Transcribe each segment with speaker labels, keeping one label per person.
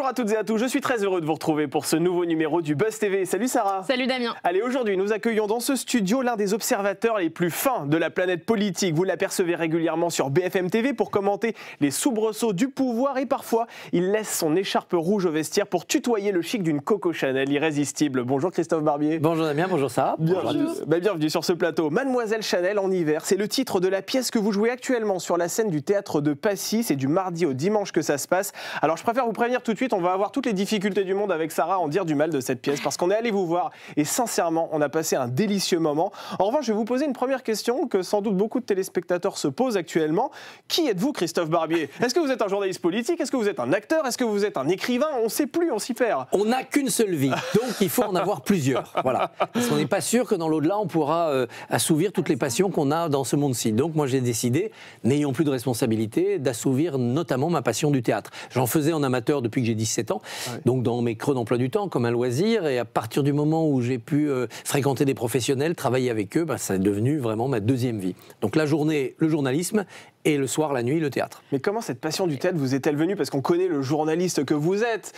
Speaker 1: Bonjour à toutes et à tous, je suis très heureux de vous retrouver pour ce nouveau numéro du Buzz TV. Salut Sarah.
Speaker 2: Salut Damien.
Speaker 1: Allez, aujourd'hui nous accueillons dans ce studio l'un des observateurs les plus fins de la planète politique. Vous l'apercevez régulièrement sur BFM TV pour commenter les soubresauts du pouvoir et parfois il laisse son écharpe rouge au vestiaire pour tutoyer le chic d'une Coco Chanel irrésistible. Bonjour Christophe Barbier.
Speaker 3: Bonjour Damien, bonjour Sarah.
Speaker 1: Bienvenue sur ce plateau. Mademoiselle Chanel en hiver, c'est le titre de la pièce que vous jouez actuellement sur la scène du théâtre de Passy. C'est du mardi au dimanche que ça se passe. Alors je préfère vous prévenir tout de suite, on va avoir toutes les difficultés du monde avec Sarah à en dire du mal de cette pièce parce qu'on est allé vous voir et sincèrement on a passé un délicieux moment. En revanche je vais vous poser une première question que sans doute beaucoup de téléspectateurs se posent actuellement. Qui êtes-vous Christophe Barbier? Est-ce que vous êtes un journaliste politique? Est-ce que vous êtes un acteur? Est-ce que vous êtes un écrivain? On ne sait plus, on s'y perd.
Speaker 3: On n'a qu'une seule vie, donc il faut en avoir plusieurs. Voilà. Parce qu'on n'est pas sûr que dans l'au-delà on pourra assouvir toutes les passions qu'on a dans ce monde-ci. Donc moi j'ai décidé, n'ayant plus de responsabilité, d'assouvir notamment ma passion du théâtre. J'en faisais en amateur depuis que j'ai 17 ans, donc dans mes creux d'emploi du temps, comme un loisir, et à partir du moment où j'ai pu fréquenter des professionnels, travailler avec eux, ça est devenu vraiment ma deuxième vie. Donc la journée, le journalisme, et le soir, la nuit, le théâtre.
Speaker 1: Mais comment cette passion du théâtre vous est-elle venue? Parce qu'on connaît le journaliste que vous êtes,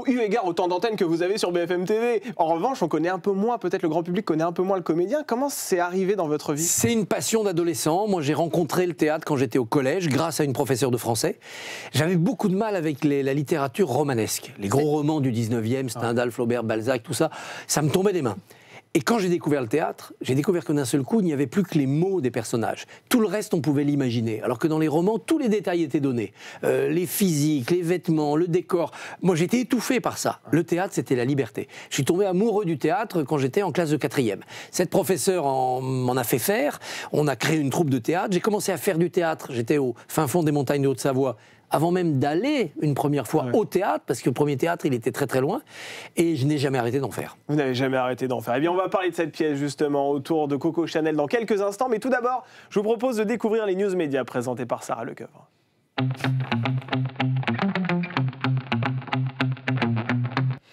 Speaker 1: eu égard au temps d'antenne que vous avez sur BFM TV. En revanche, on connaît un peu moins, peut-être le grand public connaît un peu moins le comédien. Comment c'est arrivé dans votre vie?
Speaker 3: C'est une passion d'adolescent. Moi, j'ai rencontré le théâtre quand j'étais au collège, grâce à une professeure de français. J'avais beaucoup de mal avec la littérature romanesque. Les gros romans du 19e, Stendhal, Flaubert, Balzac, tout ça, ça me tombait des mains. Et quand j'ai découvert le théâtre, j'ai découvert que d'un seul coup, il n'y avait plus que les mots des personnages. Tout le reste, on pouvait l'imaginer. Alors que dans les romans, tous les détails étaient donnés. Les physiques, les vêtements, le décor. Moi, j'étais étouffé par ça. Le théâtre, c'était la liberté. Je suis tombé amoureux du théâtre quand j'étais en classe de 4e. Cette professeure m'en a fait faire. On a créé une troupe de théâtre. J'ai commencé à faire du théâtre. J'étais au fin fond des montagnes de Haute-Savoie, avant même d'aller une première fois au théâtre, parce que le premier théâtre, il était très très loin, et je n'ai jamais arrêté d'en faire.
Speaker 1: Vous n'avez jamais arrêté d'en faire. Eh bien, on va parler de cette pièce, justement, autour de Coco Chanel dans quelques instants, mais tout d'abord, je vous propose de découvrir les news médias présentés par Sarah Lecoeuvre.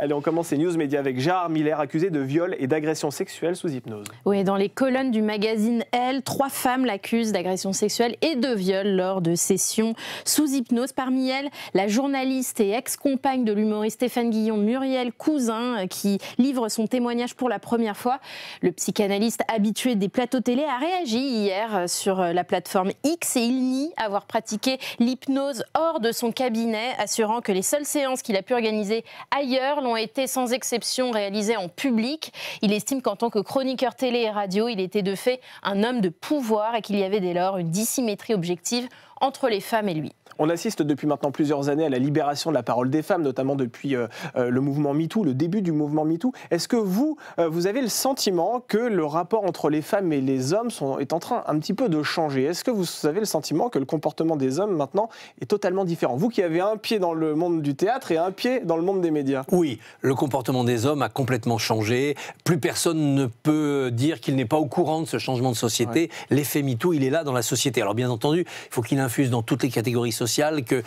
Speaker 1: Allez, on commence ces news médias avec Gérard Miller, accusé de viol et d'agression sexuelle sous hypnose.
Speaker 2: Oui, dans les colonnes du magazine Elle, 3 femmes l'accusent d'agression sexuelle et de viol lors de sessions sous hypnose. Parmi elles, la journaliste et ex-compagne de l'humoriste Stéphane Guillon, Muriel Cousin, qui livre son témoignage pour la première fois. Le psychanalyste habitué des plateaux télé a réagi hier sur la plateforme X et il nie avoir pratiqué l'hypnose hors de son cabinet, assurant que les seules séances qu'il a pu organiser ailleurs ont été sans exception réalisées en public. Il estime qu'en tant que chroniqueur télé et radio, il était de fait un homme de pouvoir et qu'il y avait dès lors une dissymétrie objective entre les femmes et lui.
Speaker 1: On assiste depuis maintenant plusieurs années à la libération de la parole des femmes, notamment depuis le mouvement MeToo, le début du mouvement MeToo. Est-ce que vous avez le sentiment que le rapport entre les femmes et les hommes est en train un petit peu de changer? Est-ce que vous avez le sentiment que le comportement des hommes maintenant est totalement différent? Vous qui avez un pied dans le monde du théâtre et un pied dans le monde des médias.
Speaker 3: Oui, le comportement des hommes a complètement changé. Plus personne ne peut dire qu'il n'est pas au courant de ce changement de société. L'effet MeToo, il est là dans la société. Alors bien entendu, il faut qu'il infuse dans toutes les catégories sociales, que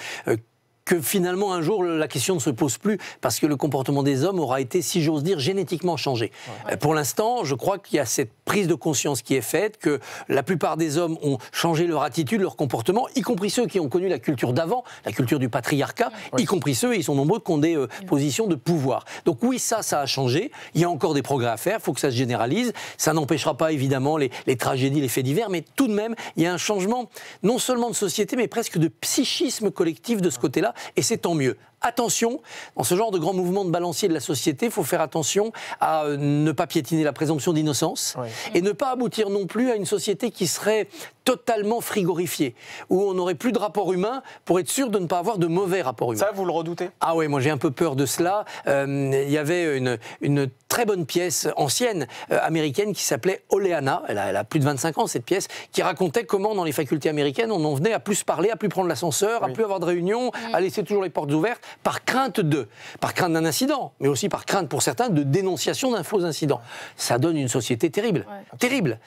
Speaker 3: finalement un jour la question ne se pose plus parce que le comportement des hommes aura été, si j'ose dire, génétiquement changé. Pour l'instant, je crois qu'il y a cette prise de conscience qui est faite, que la plupart des hommes ont changé leur attitude, leur comportement, y compris ceux qui ont connu la culture d'avant, la culture du patriarcat, y compris ceux, et ils sont nombreux, qui ont des positions de pouvoir. Donc oui, ça a changé. Il y a encore des progrès à faire, il faut que ça se généralise. Ça n'empêchera pas évidemment les tragédies, les faits divers, mais tout de même, il y a un changement non seulement de société, mais presque de psychisme collectif de ce côté-là. Et c'est tant mieux. Attention, dans ce genre de grand mouvement de balancier de la société, il faut faire attention à ne pas piétiner la présomption d'innocence et ne pas aboutir non plus à une société qui serait totalement frigorifiée, où on n'aurait plus de rapport humain pour être sûr de ne pas avoir de mauvais rapports humains.
Speaker 1: Ça, vous le redoutez?
Speaker 3: Ah ouais, moi j'ai un peu peur de cela. Il y avait une très bonne pièce ancienne américaine qui s'appelait Oleana, elle a plus de 25 ans cette pièce, qui racontait comment dans les facultés américaines on en venait à plus parler, à plus prendre l'ascenseur, à plus avoir de réunions, à laisser toujours les portes ouvertes, par crainte d'un incident, mais aussi par crainte pour certains de dénonciation d'un faux incident. Ça donne une société terrible, terrible.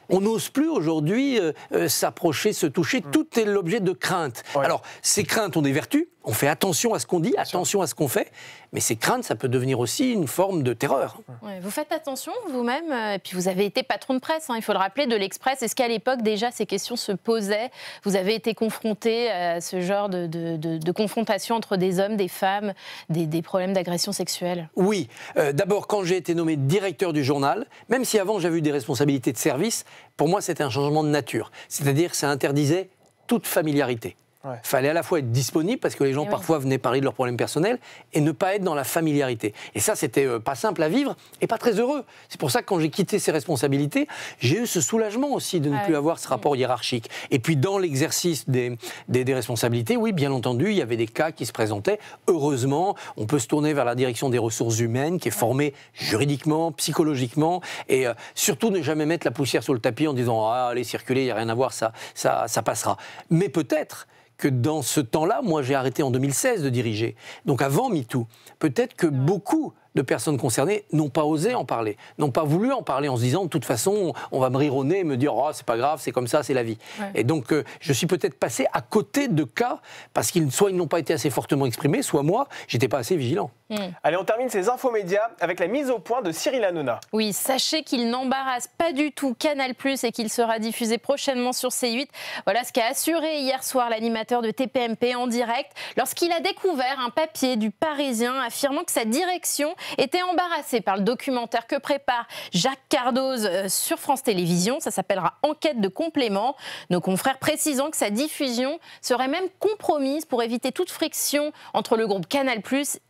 Speaker 3: On n'ose plus aujourd'hui s'approcher, se toucher, tout est l'objet de craintes. Alors, ces craintes ont des vertus, On fait attention à ce qu'on dit, attention à ce qu'on fait, mais ces craintes, ça peut devenir aussi une forme de terreur.
Speaker 2: Ouais, vous faites attention vous-même, et puis vous avez été patron de presse, il faut le rappeler, de l'Express. Est-ce qu'à l'époque, déjà, ces questions se posaient? Vous avez été confronté à ce genre de confrontation entre des hommes, des femmes, des problèmes d'agression sexuelle?
Speaker 3: Oui. D'abord, quand j'ai été nommé directeur du journal, même si avant j'avais eu des responsabilités de service, pour moi, c'était un changement de nature. C'est-à-dire que ça interdisait toute familiarité. Il fallait à la fois être disponible, parce que les gens parfois venaient parler de leurs problèmes personnels, et ne pas être dans la familiarité. Et ça, c'était pas simple à vivre, et pas très heureux. C'est pour ça que quand j'ai quitté ces responsabilités, j'ai eu ce soulagement aussi de ne plus avoir ce rapport hiérarchique. Et puis dans l'exercice des responsabilités, oui, bien entendu, il y avait des cas qui se présentaient. Heureusement, on peut se tourner vers la direction des ressources humaines, qui est formée juridiquement, psychologiquement, et surtout ne jamais mettre la poussière sur le tapis en disant « Ah, allez circuler, il n'y a rien à voir, ça passera ». Mais peut-être que dans ce temps-là, moi j'ai arrêté en 2016 de diriger, donc avant MeToo, peut-être que beaucoup de personnes concernées n'ont pas osé en parler, n'ont pas voulu en parler en se disant de toute façon on va me rire au nez et me dire oh c'est pas grave, c'est comme ça, c'est la vie. Et donc je suis peut-être passé à côté de cas parce qu'ils soit ils n'ont pas été assez fortement exprimés, soit moi j'étais pas assez vigilant.
Speaker 1: Allez, on termine ces infomédias avec la mise au point de Cyril Hanouna.
Speaker 2: Oui, sachez qu'il n'embarrasse pas du tout Canal+ et qu'il sera diffusé prochainement sur C8. Voilà ce qu'a assuré hier soir l'animateur de TPMP en direct lorsqu'il a découvert un papier du Parisien affirmant que sa direction était embarrassée par le documentaire que prépare Jacques Cardoz sur France Télévisions. Ça s'appellera Enquête de complément. Nos confrères précisant que sa diffusion serait même compromise pour éviter toute friction entre le groupe Canal+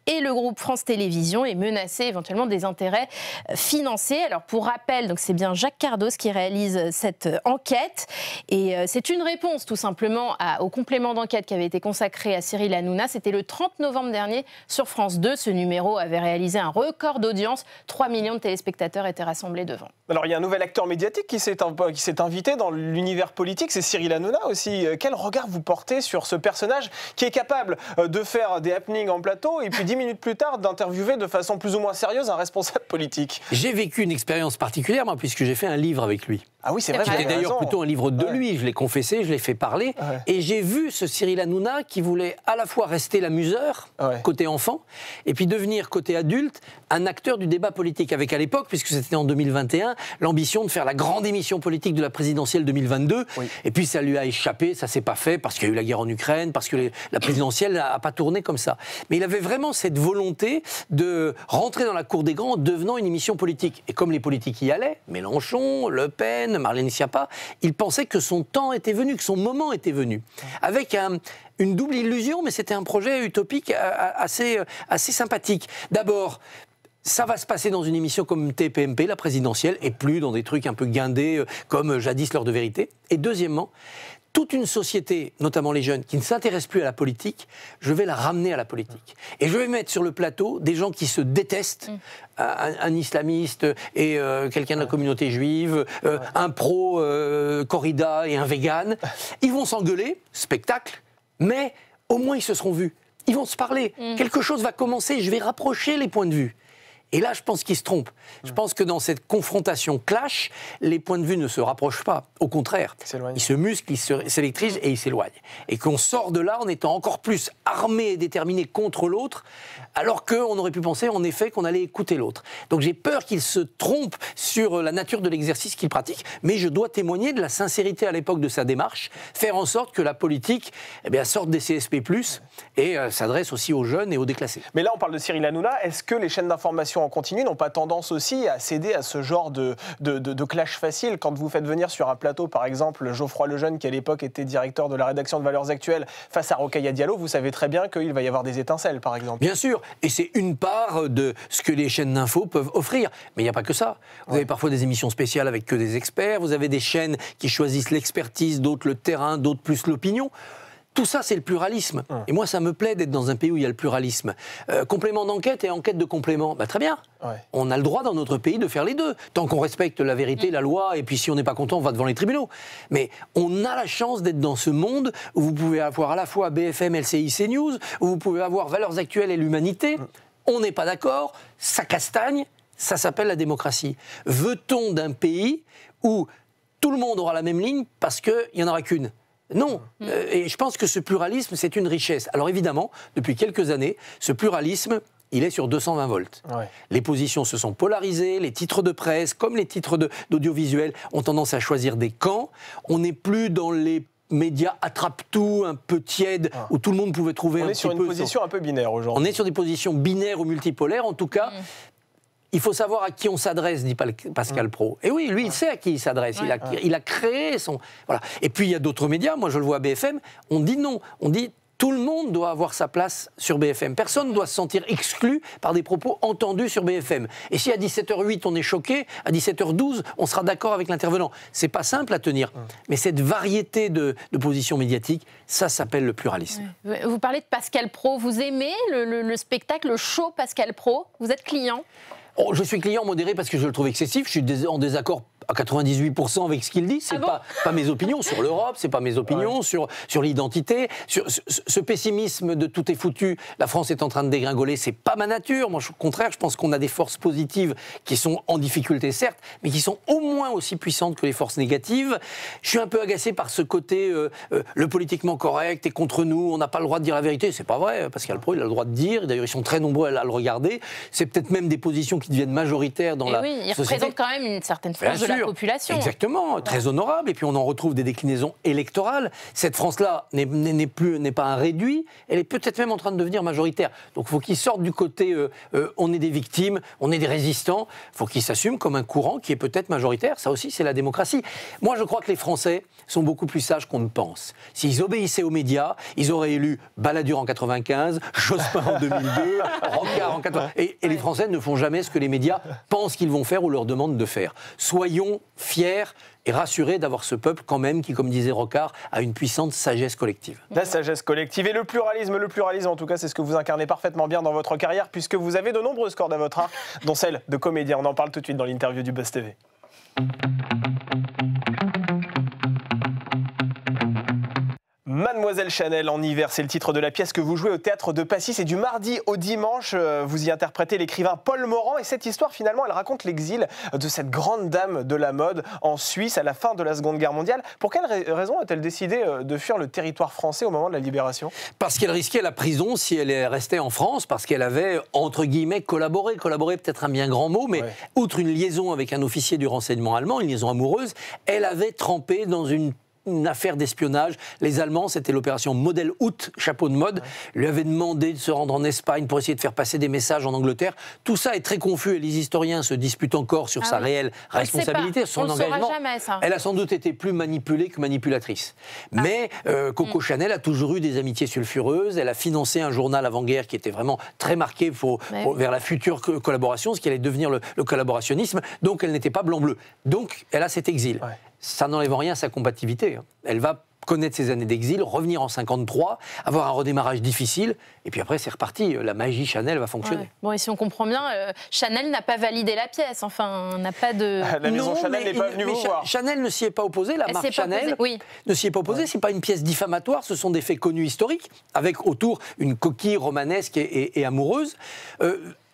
Speaker 2: et le groupe France Télévisions et menacer éventuellement des intérêts financiers. Alors pour rappel, donc c'est bien Jacques Cardoz qui réalise cette enquête et c'est une réponse tout simplement au complément d'enquête qui avait été consacré à Cyril Hanouna. C'était le 30 novembre dernier sur France 2. Ce numéro avait réalisé un record d'audience. 3 millions de téléspectateurs étaient rassemblés devant.
Speaker 1: Alors il y a un nouvel acteur médiatique qui s'est invité dans l'univers politique, c'est Cyril Hanouna aussi. Quel regard vous portez sur ce personnage qui est capable de faire des happenings en plateau et puis 10 minutes plus tard d'interviewer de façon plus ou moins sérieuse un responsable politique?
Speaker 3: J'ai vécu une expérience particulière, moi, puisque j'ai fait un livre avec lui.
Speaker 1: Ah oui, c'est vrai.
Speaker 3: C'était d'ailleurs plutôt un livre de lui, je l'ai confessé, je l'ai fait parler. Et j'ai vu ce Cyril Hanouna qui voulait à la fois rester l'amuseur, côté enfant, et puis devenir, côté adulte, un acteur du débat politique. Avec à l'époque, puisque c'était en 2021, l'ambition de faire la grande émission politique de la présidentielle 2022. Et puis ça lui a échappé, ça s'est pas fait, parce qu'il y a eu la guerre en Ukraine, parce que la présidentielle n'a pas tourné comme ça. Mais il avait vraiment cette volonté de rentrer dans la cour des grands en devenant une émission politique. Et comme les politiques y allaient, Mélenchon, Le Pen, Marlène Schiappa, il pensait que son temps était venu, que son moment était venu. Avec une double illusion, mais c'était un projet utopique assez sympathique. D'abord, ça va se passer dans une émission comme TPMP, la présidentielle, et plus dans des trucs un peu guindés comme jadis l'heure de vérité. Et deuxièmement, toute une société, notamment les jeunes, qui ne s'intéressent plus à la politique, je vais la ramener à la politique. Et je vais mettre sur le plateau des gens qui se détestent, un islamiste et quelqu'un de la communauté juive, un pro-corrida et un vegan. Ils vont s'engueuler, spectacle, mais au moins ils se seront vus. Ils vont se parler. Quelque chose va commencer, je vais rapprocher les points de vue. Et là, je pense qu'ils se trompent. Je pense que dans cette confrontation clash, les points de vue ne se rapprochent pas. Au contraire, ils se musclent, ils s'électrisent et ils s'éloignent. Et qu'on sort de là en étant encore plus armé et déterminé contre l'autre, alors qu'on aurait pu penser en effet qu'on allait écouter l'autre. Donc j'ai peur qu'ils se trompent sur la nature de l'exercice qu'ils pratiquent, mais je dois témoigner de la sincérité à l'époque de sa démarche, faire en sorte que la politique sorte des CSP+, et s'adresse aussi aux jeunes et aux déclassés.
Speaker 1: Mais là, on parle de Cyril Hanouna. Est-ce que les chaînes d'information en continu n'ont pas tendance aussi à céder à ce genre de clash facile quand vous faites venir sur un plateau, par exemple, Geoffroy Lejeune, qui à l'époque était directeur de la rédaction de Valeurs Actuelles, face à Rokhaya Diallo, vous savez très bien qu'il va y avoir des étincelles, par exemple.
Speaker 3: Bien sûr, et c'est une part de ce que les chaînes d'info peuvent offrir. Mais il n'y a pas que ça. Vous avez parfois des émissions spéciales avec que des experts, vous avez des chaînes qui choisissent l'expertise, d'autres le terrain, d'autres plus l'opinion. Tout ça, c'est le pluralisme. Et moi, ça me plaît d'être dans un pays où il y a le pluralisme. Complément d'enquête et enquête de complément, très bien. On a le droit dans notre pays de faire les deux, tant qu'on respecte la vérité, la loi, et puis si on n'est pas content, on va devant les tribunaux. Mais on a la chance d'être dans ce monde où vous pouvez avoir à la fois BFM, LCI, CNews, où vous pouvez avoir Valeurs Actuelles et l'Humanité. On n'est pas d'accord, ça castagne, ça s'appelle la démocratie. Veut-on d'un pays où tout le monde aura la même ligne parce qu'il n'y en aura qu'une ? Non. Et je pense que ce pluralisme, c'est une richesse. Alors évidemment, depuis quelques années, ce pluralisme, il est sur 220 volts. Ouais. Les positions se sont polarisées, les titres de presse, comme les titres d'audiovisuel, ont tendance à choisir des camps. On n'est plus dans les médias attrape-tout, un peu tièdes, où tout le monde pouvait trouver un petit peu...
Speaker 1: On est sur une position un peu binaire aujourd'hui.
Speaker 3: On est sur des positions binaires ou multipolaires, en tout cas... Il faut savoir à qui on s'adresse, dit Pascal Praud. Et oui, lui, il sait à qui il s'adresse. Il a créé son... Voilà. Et puis, il y a d'autres médias. Moi, je le vois à BFM. On dit non. On dit... Tout le monde doit avoir sa place sur BFM. Personne ne doit se sentir exclu par des propos entendus sur BFM. Et si à 17h08 on est choqué, à 17h12 on sera d'accord avec l'intervenant. C'est pas simple à tenir. Mais cette variété de positions médiatiques, ça s'appelle le pluralisme.
Speaker 2: Vous parlez de Pascal Praud. Vous aimez le spectacle, le show Pascal Praud? Vous êtes client?
Speaker 3: Je suis client modéré parce que je le trouve excessif. Je suis en désaccord à 98% avec ce qu'il dit. C'est pas mes opinions sur l'Europe, c'est pas mes opinions sur l'identité. Sur ce pessimisme de tout est foutu, la France est en train de dégringoler, c'est pas ma nature. Moi, au contraire, je pense qu'on a des forces positives qui sont en difficulté, certes, mais qui sont au moins aussi puissantes que les forces négatives. Je suis un peu agacé par ce côté, le politiquement correct est contre nous, on n'a pas le droit de dire la vérité. C'est pas vrai. Pascal Praud, il a le droit de dire. D'ailleurs, ils sont très nombreux à le regarder. C'est peut-être même des positions qui deviennent majoritaires dans la société.
Speaker 2: Oui, il représente quand même une certaine frange de la population.
Speaker 3: Exactement, très honorable. Et puis on en retrouve des déclinaisons électorales. Cette France-là n'est pas un réduit, elle est peut-être même en train de devenir majoritaire. Donc il faut qu'ils sortent du côté on est des victimes, on est des résistants. Il faut qu'ils s'assument comme un courant qui est peut-être majoritaire. Ça aussi, c'est la démocratie. Moi, je crois que les Français sont beaucoup plus sages qu'on ne pense. S'ils obéissaient aux médias, ils auraient élu Balladur en 95, Jospin en 2002, Rocard en 80. Et les Français ne font jamais ce que les médias pensent qu'ils vont faire ou leur demandent de faire. Soyons fiers et rassurés d'avoir ce peuple quand même qui, comme disait Rocard, a une puissante sagesse collective.
Speaker 1: La sagesse collective et le pluralisme en tout cas, c'est ce que vous incarnez parfaitement bien dans votre carrière puisque vous avez de nombreuses cordes à votre arc, dont celle de comédien. On en parle tout de suite dans l'interview du Buzz TV. Mademoiselle Chanel en hiver, c'est le titre de la pièce que vous jouez au Théâtre de Passy. C'est du mardi au dimanche. Vous y interprétez l'écrivain Paul Morand. Et cette histoire, finalement, elle raconte l'exil de cette grande dame de la mode en Suisse à la fin de la Seconde Guerre mondiale. Pour quelle raison a-t-elle décidé de fuir le territoire français au moment de la libération?
Speaker 3: Parce qu'elle risquait la prison si elle restait en France, parce qu'elle avait, entre guillemets, collaboré. Collaboré, peut-être un bien grand mot, mais outre une liaison avec un officier du renseignement allemand, une liaison amoureuse, elle avait trempé dans une affaire d'espionnage. Les Allemands, c'était l'opération Modèle Août, chapeau de mode, lui avaient demandé de se rendre en Espagne pour essayer de faire passer des messages en Angleterre. Tout ça est très confus et les historiens se disputent encore sur sa réelle responsabilité, son engagement.
Speaker 2: Jamais, ça.
Speaker 3: Elle a sans doute été plus manipulée que manipulatrice. Mais Coco Chanel a toujours eu des amitiés sulfureuses. Elle a financé un journal avant-guerre qui était vraiment très marqué vers la future collaboration, ce qui allait devenir le collaborationnisme. Donc elle n'était pas blanc-bleu. Donc elle a cet exil. Ça n'enlève en rien à sa combativité. Elle va connaître ses années d'exil, revenir en 53, avoir un redémarrage difficile, et puis après c'est reparti, la magie Chanel va fonctionner.
Speaker 2: Bon, et si on comprend bien, Chanel n'a pas validé la pièce, enfin, n'a pas de...
Speaker 1: La maison Chanel n'est pas venue vous voir.
Speaker 3: Chanel ne s'y est pas opposée, la marque Chanel ne s'y est pas opposée, c'est pas une pièce diffamatoire, ce sont des faits connus historiques, avec autour une coquille romanesque et amoureuse.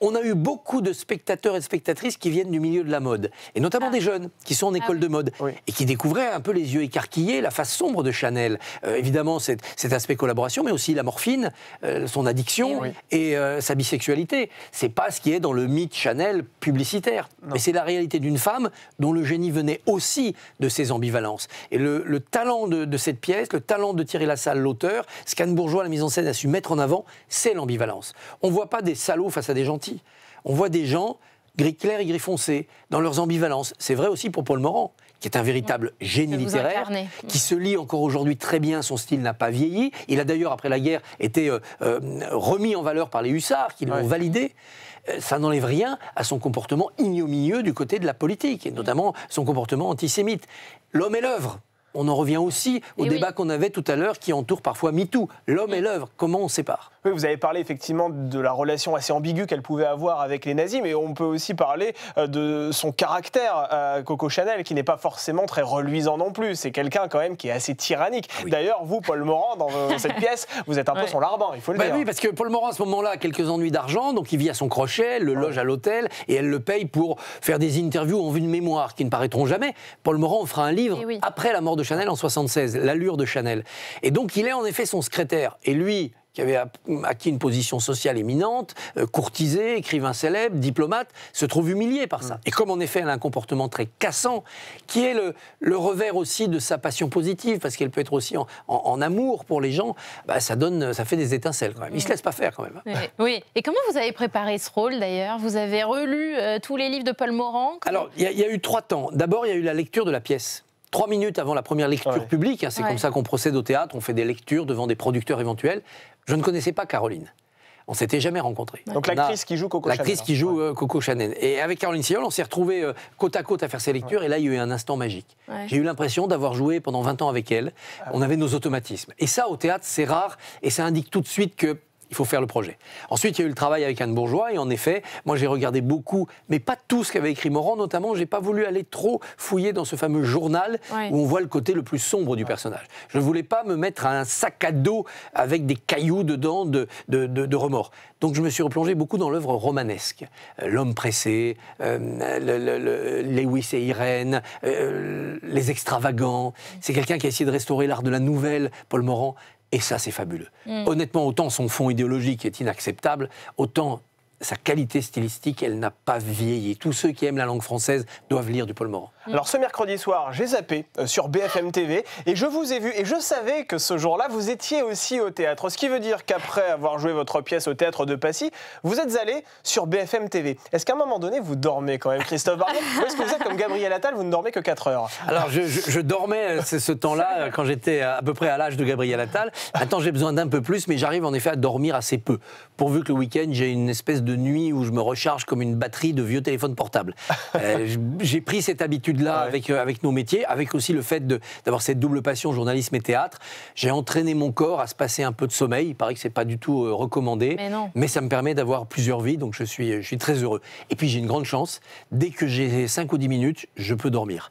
Speaker 3: On a eu beaucoup de spectateurs et de spectatrices qui viennent du milieu de la mode, et notamment des jeunes qui sont en école de mode, et qui découvraient un peu les yeux écarquillés, la face sombre de Chanel. Évidemment, cet aspect collaboration, mais aussi la morphine, son addiction et sa bisexualité. C'est pas ce qui est dans le mythe Chanel publicitaire, mais c'est la réalité d'une femme dont le génie venait aussi de ses ambivalences. Et le talent de cette pièce, le talent de Thierry Lassalle, l'auteur, ce qu'Anne Bourgeois, la mise en scène, a su mettre en avant, c'est l'ambivalence. On voit pas des salauds face à des gentils. On voit des gens gris clair et gris foncé dans leurs ambivalences. C'est vrai aussi pour Paul Morand, qui est un véritable génie littéraire, qui se lit encore aujourd'hui très bien, son style n'a pas vieilli. Il a d'ailleurs, après la guerre, été remis en valeur par les hussards, qui l'ont validé. Ça n'enlève rien à son comportement ignominieux du côté de la politique, et notamment son comportement antisémite. L'homme est l'œuvre. On en revient aussi au débat qu'on avait tout à l'heure qui entoure parfois MeToo. L'homme et l'œuvre, comment on sépare?
Speaker 1: Oui, vous avez parlé effectivement de la relation assez ambiguë qu'elle pouvait avoir avec les nazis, mais on peut aussi parler de son caractère, Coco Chanel, qui n'est pas forcément très reluisant non plus. C'est quelqu'un quand même qui est assez tyrannique. D'ailleurs, vous, Paul Morand, dans cette pièce, vous êtes un peu son larbin, il faut le dire.
Speaker 3: Oui, parce que Paul Morand, à ce moment-là, a quelques ennuis d'argent, donc il vit à son crochet, elle le loge à l'hôtel, et elle le paye pour faire des interviews en vue de mémoire, qui ne paraîtront jamais. Paul Morand fera un livre après la mort de de Chanel en 76, l'allure de Chanel. Et donc, il est en effet son secrétaire. Et lui, qui avait acquis une position sociale éminente, courtisé, écrivain célèbre, diplomate, se trouve humilié par ça. Et comme en effet elle a un comportement très cassant, qui est le revers aussi de sa passion positive, parce qu'elle peut être aussi en amour pour les gens, bah, ça fait des étincelles quand même. Il ne se laisse pas faire quand même.
Speaker 2: Oui. Et comment vous avez préparé ce rôle d'ailleurs? Vous avez relu tous les livres de Paul Morand?
Speaker 3: Alors, il y a eu 3 temps. D'abord, il y a eu la lecture de la pièce. 3 minutes avant la première lecture publique, hein, c'est comme ça qu'on procède au théâtre, on fait des lectures devant des producteurs éventuels. Je ne connaissais pas Caroline. On ne s'était jamais rencontrés.
Speaker 1: Donc l'actrice qui joue Coco Chanel.
Speaker 3: L'actrice qui joue Coco Chanel. Et avec Caroline Sillol, on s'est retrouvés côte à côte à faire ces lectures, et là, il y a eu un instant magique. J'ai eu l'impression d'avoir joué pendant 20 ans avec elle. On avait nos automatismes. Et ça, au théâtre, c'est rare, et ça indique tout de suite que il faut faire le projet. Ensuite, il y a eu le travail avec Anne Bourgeois, et en effet, moi j'ai regardé beaucoup, mais pas tout ce qu'avait écrit Morand, notamment, j'ai pas voulu aller trop fouiller dans ce fameux journal où on voit le côté le plus sombre du personnage. Je ne voulais pas me mettre un sac à dos avec des cailloux dedans de remords. Donc je me suis replongé beaucoup dans l'œuvre romanesque. L'homme pressé, Lewis et Irène, les extravagants. C'est quelqu'un qui a essayé de restaurer l'art de la nouvelle, Paul Morand. Et ça, c'est fabuleux. Honnêtement, autant son fond idéologique est inacceptable, autant sa qualité stylistique, elle n'a pas vieilli. Tous ceux qui aiment la langue française doivent lire du Paul Morand.
Speaker 1: Alors ce mercredi soir, j'ai zappé sur BFM TV et je vous ai vu et je savais que ce jour-là, vous étiez aussi au théâtre. Ce qui veut dire qu'après avoir joué votre pièce au théâtre de Passy, vous êtes allé sur BFM TV. Est-ce qu'à un moment donné, vous dormez quand même, Christophe Barbier? Ou est-ce que vous êtes comme Gabriel Attal, vous ne dormez que 4 heures?
Speaker 3: Alors je dormais ce temps-là quand j'étais à peu près à l'âge de Gabriel Attal. Maintenant j'ai besoin d'un peu plus, mais j'arrive en effet à dormir assez peu. Pourvu que le week-end, j'ai une espèce de nuit où je me recharge comme une batterie de vieux téléphones portables. J'ai pris cette habitude-là avec nos métiers, avec aussi le fait d'avoir cette double passion, journalisme et théâtre. J'ai entraîné mon corps à se passer un peu de sommeil. Il paraît que c'est pas du tout recommandé, mais ça me permet d'avoir plusieurs vies, donc je suis très heureux. Et puis j'ai une grande chance, dès que j'ai 5 ou 10 minutes, je peux dormir.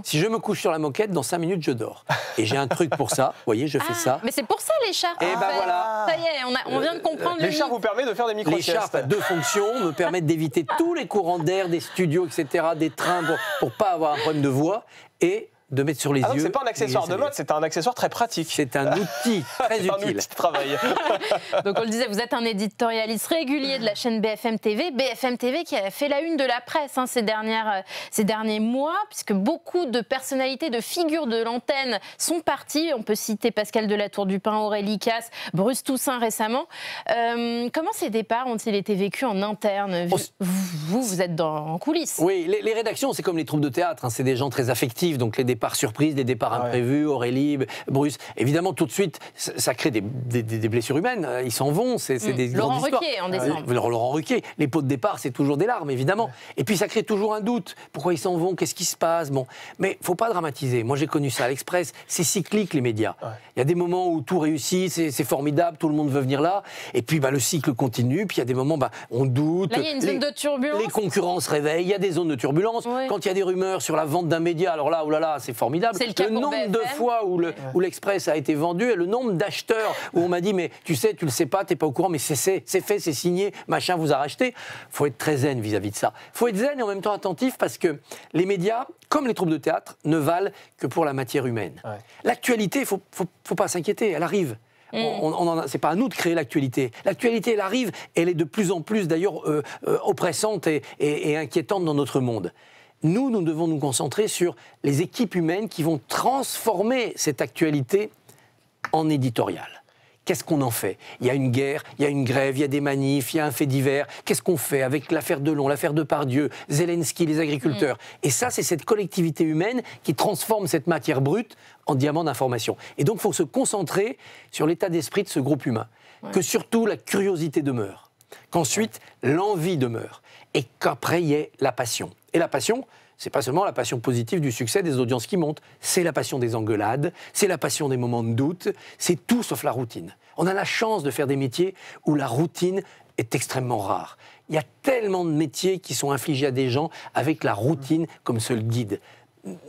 Speaker 3: Si je me couche sur la moquette, dans 5 minutes, je dors. Et j'ai un truc pour ça, vous voyez, je fais ça.
Speaker 2: Mais c'est pour ça l'écharpe.
Speaker 3: Et ben voilà.
Speaker 2: Ça y est, on vient de comprendre.
Speaker 1: L'écharpe vous permet de faire des micro-siestes.
Speaker 3: L'écharpe a 2 fonctions, me permettent d'éviter tous les courants d'air, des studios, etc., des trains, pour pas avoir un problème de voix, et de mettre sur les yeux.
Speaker 1: C'est pas un accessoire de mode, c'est un accessoire très pratique.
Speaker 3: C'est un outil très utile.
Speaker 1: Un outil de travail.
Speaker 2: Donc on le disait, vous êtes un éditorialiste régulier de la chaîne BFM TV. BFM TV qui a fait la une de la presse ces derniers mois, puisque beaucoup de personnalités, de figures de l'antenne sont parties. On peut citer Pascal Delatour-Dupin, Aurélie Casse, Bruce Toussaint récemment. Comment ces départs ont-ils été vécus en interne? Vous êtes en coulisses.
Speaker 3: Oui, les rédactions, c'est comme les troupes de théâtre. C'est des gens très affectifs, donc les départs surprises, des départs imprévus, Aurélie, Bruce. Évidemment, tout de suite, ça crée des blessures humaines. Ils s'en vont, c'est des
Speaker 2: Laurent
Speaker 3: grandes histoires.
Speaker 2: Ruquier, en décembre.
Speaker 3: Laurent Ruquier. Les pots de départ, c'est toujours des larmes, évidemment. Et puis, ça crée toujours un doute. Pourquoi ils s'en vont? Qu'est-ce qui se passe? Bon, mais il ne faut pas dramatiser. Moi, j'ai connu ça à l'Express. C'est cyclique, les médias. Il y a des moments où tout réussit, c'est formidable, tout le monde veut venir là. Et puis, le cycle continue. Puis, il y a des moments, on doute.
Speaker 2: Là, il y a une zone de turbulence.
Speaker 3: Les concurrents se réveillent. Il y a des zones de turbulence. Quand il y a des rumeurs sur la vente d'un média, alors là, oh là là, c'est formidable.
Speaker 2: Le
Speaker 3: nombre de fois où l'Express a été vendu et le nombre d'acheteurs où on m'a dit mais tu sais, tu le sais pas, t'es pas au courant, mais c'est fait, c'est signé, machin vous a racheté. Faut être très zen vis-à-vis de ça. Faut être zen et en même temps attentif parce que les médias, comme les troupes de théâtre, ne valent que pour la matière humaine. L'actualité, faut pas s'inquiéter, elle arrive. C'est pas à nous de créer l'actualité. L'actualité, elle arrive, elle est de plus en plus d'ailleurs oppressante et inquiétante dans notre monde. Nous devons nous concentrer sur les équipes humaines qui vont transformer cette actualité en éditorial. Qu'est-ce qu'on en fait? Il y a une guerre, il y a une grève, il y a des manifs, il y a un fait divers. Qu'est-ce qu'on fait avec l'affaire Delon, l'affaire Depardieu, Zelensky, les agriculteurs? Et ça, c'est cette collectivité humaine qui transforme cette matière brute en diamant d'information. Et donc, il faut se concentrer sur l'état d'esprit de ce groupe humain. Que surtout, la curiosité demeure. Qu'ensuite, l'envie demeure. Et qu'après, il y ait la passion. Et la passion, c'est pas seulement la passion positive du succès des audiences qui montent, c'est la passion des engueulades, c'est la passion des moments de doute, c'est tout sauf la routine. On a la chance de faire des métiers où la routine est extrêmement rare. Il y a tellement de métiers qui sont infligés à des gens avec la routine comme seul guide.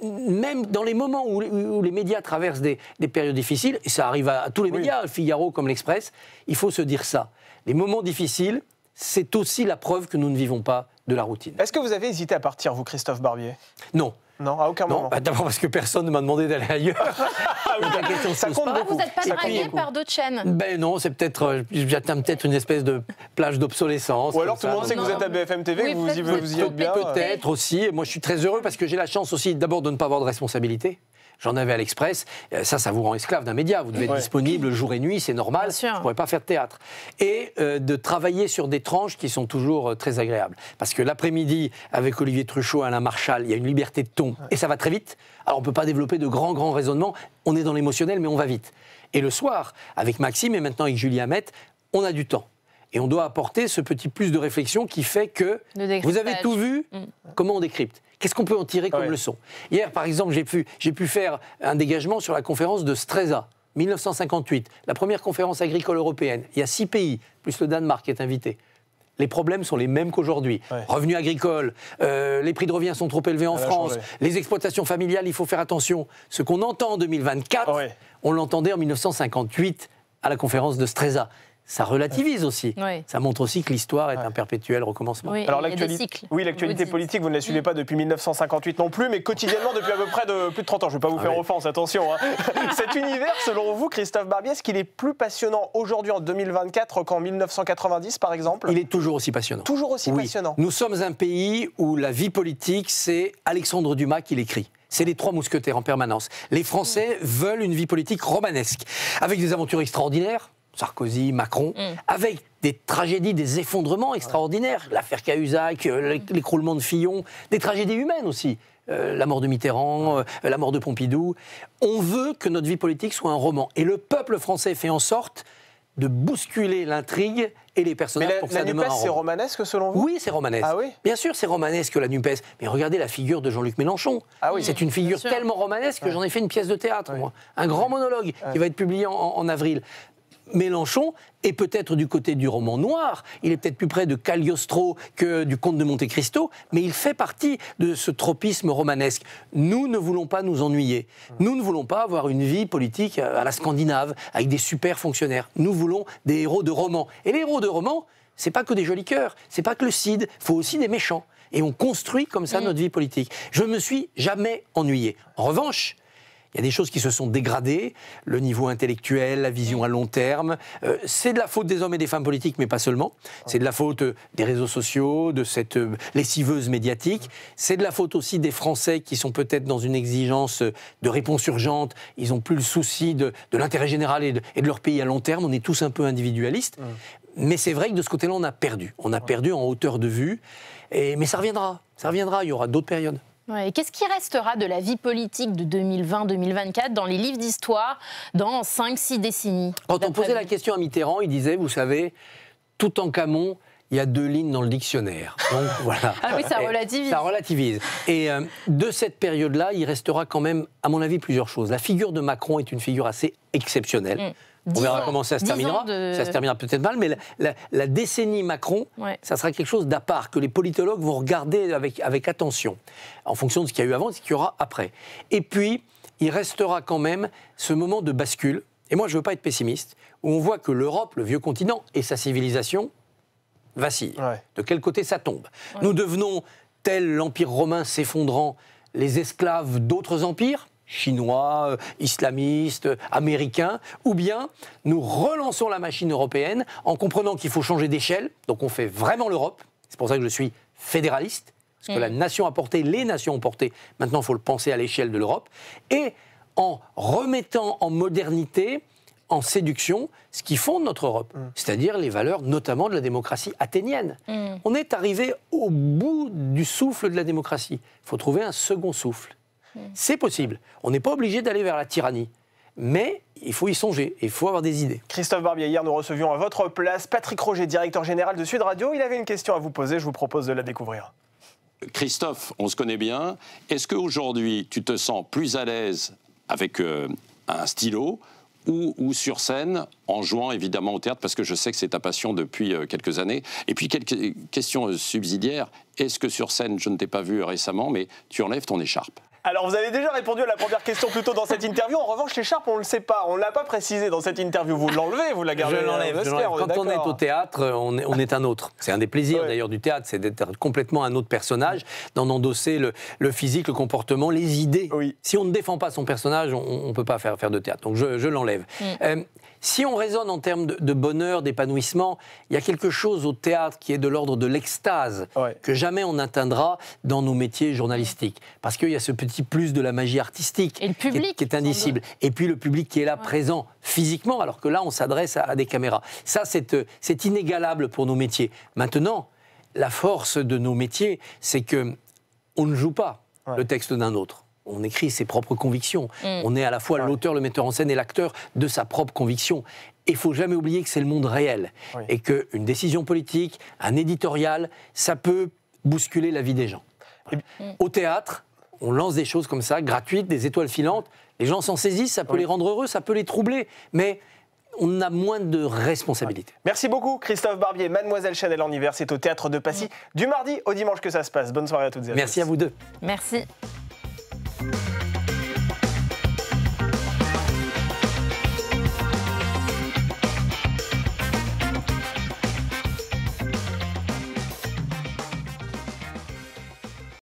Speaker 3: Même dans les moments où les médias traversent des périodes difficiles, et ça arrive à tous les médias, le Figaro comme l'Express, il faut se dire ça. Les moments difficiles, c'est aussi la preuve que nous ne vivons pas de la routine.
Speaker 1: Est-ce que vous avez hésité à partir, vous, Christophe Barbier?
Speaker 3: Non.
Speaker 1: Non, à aucun moment.
Speaker 3: D'abord parce que personne ne m'a demandé d'aller ailleurs. Donc la question
Speaker 1: ça compte beaucoup.
Speaker 2: Vous n'êtes pas dragué par d'autres chaînes?
Speaker 3: Ben non, c'est peut-être, j'atteins peut-être une espèce de plage d'obsolescence.
Speaker 1: Ou alors tout le monde sait que vous êtes à BFM TV,
Speaker 2: oui,
Speaker 1: que vous y êtes bien.
Speaker 3: Peut-être aussi. Moi, je suis très heureux parce que j'ai la chance aussi d'abord de ne pas avoir de responsabilité. J'en avais à l'Express. Ça vous rend esclave d'un média. Vous devez être disponible jour et nuit, c'est normal. Je ne pourrais pas faire de théâtre. Et de travailler sur des tranches qui sont toujours très agréables. Parce que l'après-midi, avec Olivier Truchot et Alain Marchal, il y a une liberté de ton. Et ça va très vite. Alors, on ne peut pas développer de grands raisonnements. On est dans l'émotionnel, mais on va vite. Et le soir, avec Maxime et maintenant avec Julie Hamet, on a du temps. Et on doit apporter ce petit plus de réflexion qui fait que vous avez tout vu, comment on décrypte. Qu'est-ce qu'on peut en tirer comme leçon? Hier, par exemple, j'ai pu faire un dégagement sur la conférence de Stresa, 1958, la première conférence agricole européenne. Il y a 6 pays, plus le Danemark qui est invité. Les problèmes sont les mêmes qu'aujourd'hui. Revenus agricoles, les prix de revient sont trop élevés en France, les exploitations familiales, il faut faire attention. Ce qu'on entend en 2024, on l'entendait en 1958 à la conférence de Stresa. Ça relativise aussi. Ça montre aussi que l'histoire est un perpétuel recommencement.
Speaker 1: Alors l'actualité politique, vous ne la suivez pas depuis 1958 non plus, mais quotidiennement depuis à peu près plus de 30 ans. Je ne vais pas vous faire offense, attention. Cet univers, selon vous, Christophe Barbier, est-ce qu'il est plus passionnant aujourd'hui en 2024 qu'en 1990, par exemple?
Speaker 3: Il est toujours aussi passionnant.
Speaker 1: Toujours aussi passionnant.
Speaker 3: Nous sommes un pays où la vie politique, c'est Alexandre Dumas qui l'écrit. C'est les 3 mousquetaires en permanence. Les Français veulent une vie politique romanesque, avec des aventures extraordinaires. Sarkozy, Macron, avec des tragédies, des effondrements extraordinaires. L'affaire Cahuzac, l'écroulement de Fillon, des tragédies humaines aussi. La mort de Mitterrand, la mort de Pompidou. On veut que notre vie politique soit un roman. Et le peuple français fait en sorte de bousculer l'intrigue et les personnages pour que ça demeure un roman.
Speaker 1: C'est romanesque selon vous?
Speaker 3: Oui, c'est romanesque.
Speaker 1: Ah oui?
Speaker 3: Bien sûr, c'est romanesque la NUPES. Mais regardez la figure de Jean-Luc Mélenchon. C'est une figure tellement romanesque que j'en ai fait une pièce de théâtre, moi. Un grand monologue qui va être publié en avril. Mélenchon est peut-être du côté du roman noir, il est peut-être plus près de Cagliostro que du comte de Monte Cristo, mais il fait partie de ce tropisme romanesque. Nous ne voulons pas nous ennuyer. Nous ne voulons pas avoir une vie politique à la scandinave, avec des super fonctionnaires. Nous voulons des héros de romans. Et les héros de romans, c'est pas que des jolis cœurs, c'est pas que le Cid, il faut aussi des méchants. Et on construit comme ça notre vie politique. Je ne me suis jamais ennuyé. En revanche, il y a des choses qui se sont dégradées, le niveau intellectuel, la vision à long terme. C'est de la faute des hommes et des femmes politiques, mais pas seulement. C'est de la faute des réseaux sociaux, de cette lessiveuse médiatique. C'est de la faute aussi des Français qui sont peut-être dans une exigence de réponse urgente. Ils n'ont plus le souci de l'intérêt général et de leur pays à long terme. On est tous un peu individualistes. Mais c'est vrai que de ce côté-là, on a perdu. On a perdu en hauteur de vue. Mais ça reviendra. Ça reviendra. Il y aura d'autres périodes.
Speaker 2: Et qu'est-ce qui restera de la vie politique de 2020-2024 dans les livres d'histoire dans 5-6 décennies?
Speaker 3: Quand on posait la question à Mitterrand, il disait, vous savez, tout en Camon, il y a 2 lignes dans le dictionnaire. Donc voilà.
Speaker 2: Ah oui, ça relativise.
Speaker 3: Ça relativise. Et de cette période-là, il restera quand même, à mon avis, plusieurs choses. La figure de Macron est une figure assez exceptionnelle. On verra comment ça se terminera. Ça se terminera peut-être mal, mais la décennie Macron, ça sera quelque chose d'à part, que les politologues vont regarder avec attention, en fonction de ce qu'il y a eu avant et ce qu'il y aura après. Et puis, il restera quand même ce moment de bascule, et moi je ne veux pas être pessimiste, où on voit que l'Europe, le vieux continent, et sa civilisation vacillent. De quel côté ça tombe? Nous devenons, tel l'Empire romain s'effondrant, les esclaves d'autres empires, chinois, islamistes, américains, ou bien nous relançons la machine européenne en comprenant qu'il faut changer d'échelle, donc on fait vraiment l'Europe, c'est pour ça que je suis fédéraliste, parce que la nation a porté, les nations ont porté, maintenant il faut le penser à l'échelle de l'Europe, et en remettant en modernité, en séduction, ce qui fonde notre Europe, c'est-à-dire les valeurs notamment de la démocratie athénienne. On est arrivé au bout du souffle de la démocratie, il faut trouver un second souffle. C'est possible. On n'est pas obligé d'aller vers la tyrannie. Mais il faut y songer, il faut avoir des idées.
Speaker 1: Christophe Barbier, hier nous recevions à votre place Patrick Roger, directeur général de Sud Radio. Il avait une question à vous poser, je vous propose de la découvrir.
Speaker 4: Christophe, on se connaît bien. Est-ce qu'aujourd'hui, tu te sens plus à l'aise avec un stylo ou sur scène, en jouant évidemment au théâtre, parce que je sais que c'est ta passion depuis quelques années. Et puis, quelques questions subsidiaires. Est-ce que sur scène, je ne t'ai pas vu récemment, mais tu enlèves ton écharpe?
Speaker 1: Alors, vous avez déjà répondu à la première question plus tôt dans cette interview. En revanche, l'écharpe, on ne le sait pas. On ne l'a pas précisé dans cette interview. Vous l'enlevez, vous la gardez.
Speaker 3: Je l'enlève. Quand on est au théâtre, on est un autre. C'est un des plaisirs d'ailleurs du théâtre, c'est d'être complètement un autre personnage, d'en endosser le physique, le comportement, les idées.
Speaker 1: Oui.
Speaker 3: Si on ne défend pas son personnage, on ne peut pas faire de théâtre. Donc je l'enlève. Si on raisonne en termes de bonheur, d'épanouissement, il y a quelque chose au théâtre qui est de l'ordre de l'extase que jamais on n'atteindra dans nos métiers journalistiques. Parce qu'il y a ce petit plus de la magie artistique
Speaker 2: et le public,
Speaker 3: qui est indicible. Et puis le public qui est là présent physiquement, alors que là on s'adresse à des caméras. Ça c'est inégalable pour nos métiers. Maintenant, la force de nos métiers, c'est qu'on ne joue pas le texte d'un autre. On écrit ses propres convictions. On est à la fois l'auteur, le metteur en scène et l'acteur de sa propre conviction. Et il ne faut jamais oublier que c'est le monde réel. Et qu'une décision politique, un éditorial, ça peut bousculer la vie des gens. Au théâtre, on lance des choses comme ça, gratuites, des étoiles filantes. Les gens s'en saisissent, ça peut les rendre heureux, ça peut les troubler. Mais on a moins de responsabilité.
Speaker 1: Merci beaucoup, Christophe Barbier. Mademoiselle Chanel en hiver, c'est au Théâtre de Passy, du mardi au dimanche que ça se passe. Bonne soirée à toutes et à tous.
Speaker 3: Merci à vous deux.
Speaker 2: Merci.